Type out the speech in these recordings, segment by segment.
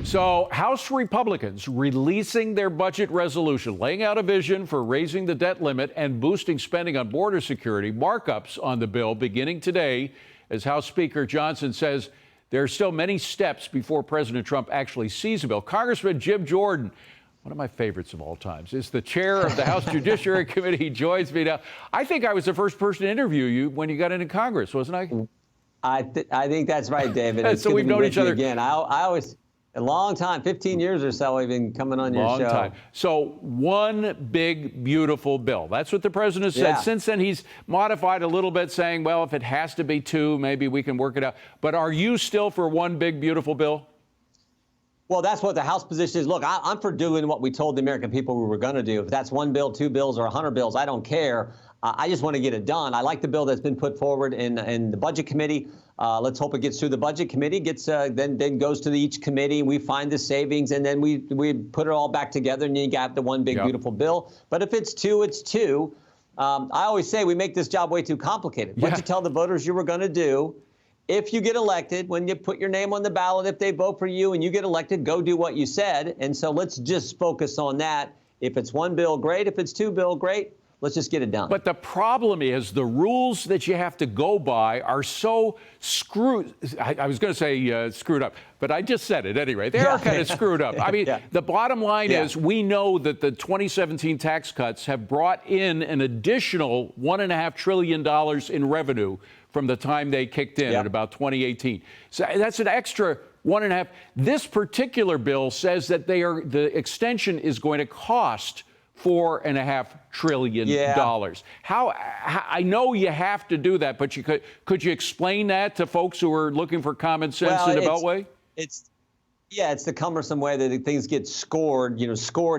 So, House Republicans releasing their budget resolution, laying out a vision for raising the debt limit and boosting spending on border security. Markups on the bill beginning today, as House Speaker Johnson says there are still many steps before President Trump actually sees the bill. Congressman Jim Jordan, one of my favorites of all times, is the chair of the House Judiciary Committee. He joins me now. I think I was the first person to interview you when you got into Congress, wasn't I? I think that's right, David. It's so we've known each other again. I always. A long time, 15 years or so, we've been coming on your show. Long time. So one big, beautiful bill. That's what the president said. Yeah. Since then, he's modified a little bit, saying, well, if it has to be two, maybe we can work it out. But are you still for one big, beautiful bill? Well, that's what the House position is. Look, I'm for doing what we told the American people we were going to do. If that's one bill, two bills, or 100 bills, I don't care. I just want to get it done. I like the bill that's been put forward in the Budget Committee. Let's hope it gets through the Budget Committee, then goes to each committee. We find the savings, and then we put it all back together, and you got the one big, beautiful bill. But if it's two, it's two. I always say we make this job way too complicated. What you tell the voters you were going to do. If you get elected, when you put your name on the ballot, if they vote for you and you get elected, go do what you said. And so let's just focus on that. If it's one bill, great. If it's two bill, great. Let's just get it done. But the problem is the rules that you have to go by are so screwed. I was going to say screwed up, but I just said it anyway. They are kind of screwed up. I mean, the bottom line is we know that the 2017 tax cuts have brought in an additional $1.5 trillion in revenue from the time they kicked in at about 2018. So that's an extra 1.5. This particular bill says that the extension is going to cost $4.5 trillion. How I know you have to do that, but could you explain that to folks who are looking for common sense in the Beltway? It's the cumbersome way that things get scored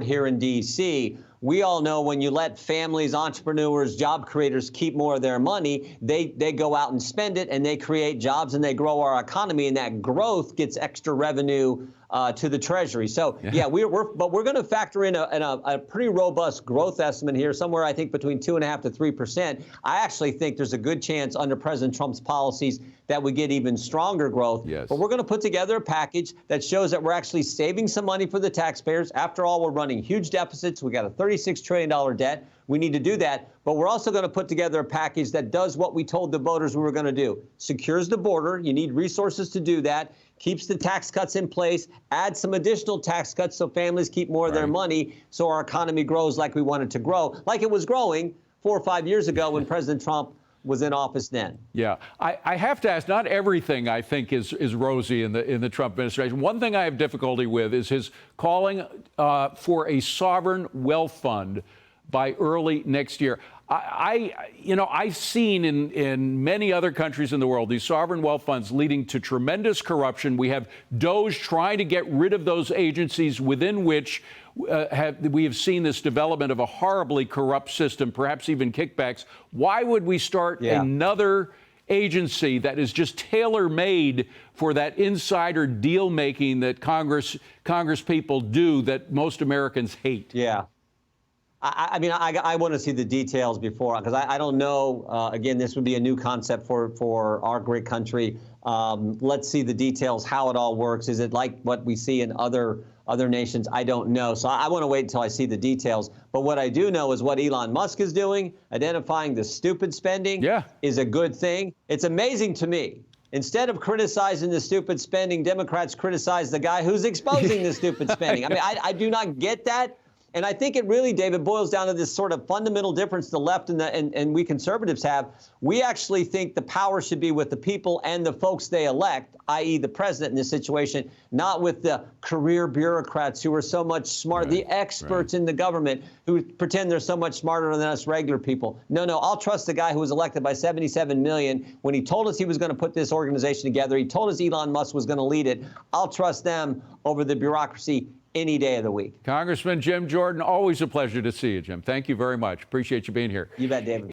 here in D.C. We all know when you let families, entrepreneurs, job creators keep more of their money, they go out and spend it, and they create jobs, and they grow our economy, and that growth gets extra revenue to the Treasury. So, we're going to factor in a pretty robust growth estimate here, somewhere, I think, between 2.5% to 3%. I actually think there's a good chance under President Trump's policies that we get even stronger growth. But we're going to put together a package that shows that we're actually saving some money for the taxpayers. After all, we're running huge deficits. We got a $36 trillion debt. We need to do that. But we're also going to put together a package that does what we told the voters we were going to do. Secures the border. You need resources to do that. Keeps the tax cuts in place. Adds some additional tax cuts so families keep more of their money, so our economy grows like we want it to grow, like it was growing 4 or 5 years ago when President Trump was in office then. I have to ask, not everything I think is rosy in the Trump administration. One thing I have difficulty with is his calling for a sovereign wealth fund by early next year. I've seen in many other countries in the world these sovereign wealth funds leading to tremendous corruption. We have DOJ trying to get rid of those agencies within which we have seen this development of a horribly corrupt system, perhaps even kickbacks. Why would we start another agency that is just tailor-made for that insider deal-making that Congress people do that most Americans hate? I mean, I want to see the details before, because I don't know. Again, this would be a new concept for our great country. Let's see the details, how it all works. Is it like what we see in other nations? I don't know. So I want to wait until I see the details. But what I do know is what Elon Musk is doing, identifying the stupid spending, is a good thing. It's amazing to me. Instead of criticizing the stupid spending, Democrats criticize the guy who's exposing the stupid spending. I mean, I do not get that. And I think it really, David, boils down to this sort of fundamental difference the left and we conservatives have. We actually think the power should be with the people and the folks they elect, i.e. the president in this situation, not with the career bureaucrats who are so much smarter, the experts in the government who pretend they're so much smarter than us regular people. No, I'll trust the guy who was elected by 77 million when he told us he was going to put this organization together. He told us Elon Musk was going to lead it. I'll trust them over the bureaucracy any day of the week. Congressman Jim Jordan, always a pleasure to see you, Jim. Thank you very much. Appreciate you being here. You bet, David.